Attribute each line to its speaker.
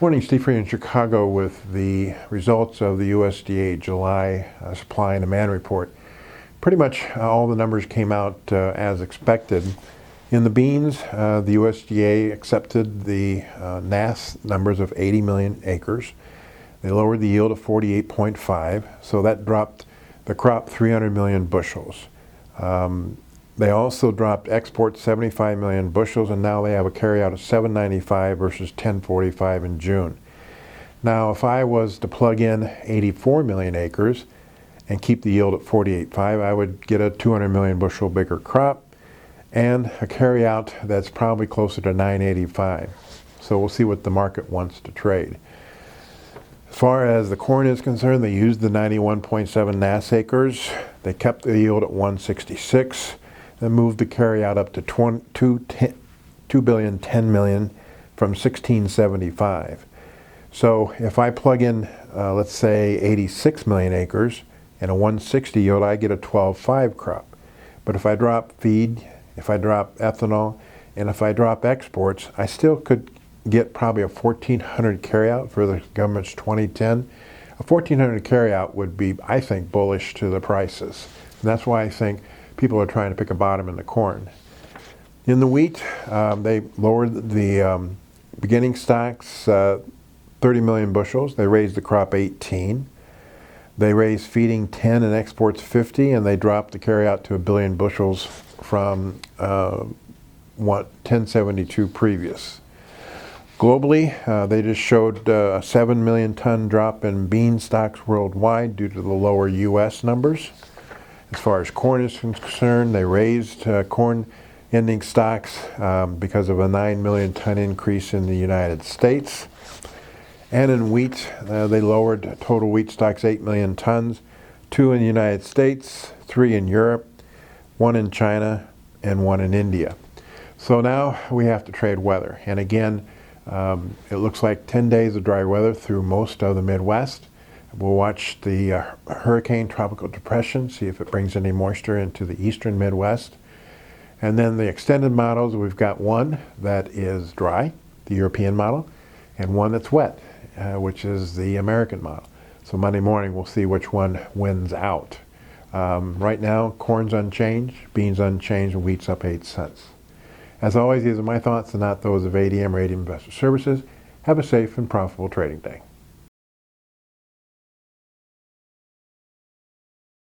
Speaker 1: Morning, Steve here in Chicago with the results of the USDA July supply and demand report. Pretty much all the numbers came out as expected. In the beans, the USDA accepted the NAS numbers of 80 million acres. They lowered the yield to 48.5, so that dropped the crop 300 million bushels. They also dropped exports 75 million bushels, and now they have a carryout of 795 versus 1045 in June. Now, if I was to plug in 84 million acres and keep the yield at 48.5, I would get a 200 million bushel bigger crop and a carryout that's probably closer to 985. So we'll see what the market wants to trade. As far as the corn is concerned, they used the 91.7 NAS acres. They kept the yield at 166. Then moved the carryout up to 2,010,000,000 from 1675. So if I plug in, let's say 86 million acres and a 160 yield, I get a 12.5 crop. But if I drop feed, if I drop ethanol, and if I drop exports, I still could get probably a 1,400 carryout for the government's 2010. A 1,400 carryout would be, I think, bullish to the prices. And that's why I think people are trying to pick a bottom in the corn. In the wheat, they lowered the beginning stocks 30 million bushels. They raised the crop 18. They raised feeding 10 and exports 50, and they dropped the carryout to 1 billion bushels from 1072 previous. Globally, they just showed a 7 million ton drop in bean stocks worldwide due to the lower U.S. numbers. As far as corn is concerned, they raised corn ending stocks because of a 9 million ton increase in the United States. And in wheat, they lowered total wheat stocks 8 million tons, 2 in the United States, 3 in Europe, 1 in China, and 1 in India. So now we have to trade weather. And again, it looks like 10 days of dry weather through most of the Midwest. We'll watch the hurricane tropical depression, see if it brings any moisture into the eastern Midwest. And then the extended models, we've got one that is dry, the European model, and one that's wet, which is the American model. So Monday morning, we'll see which one wins out. Right now, corn's unchanged, beans unchanged, and wheat's up 8 cents. As always, these are my thoughts and not those of ADM or ADM Investor Services. Have a safe and profitable trading day.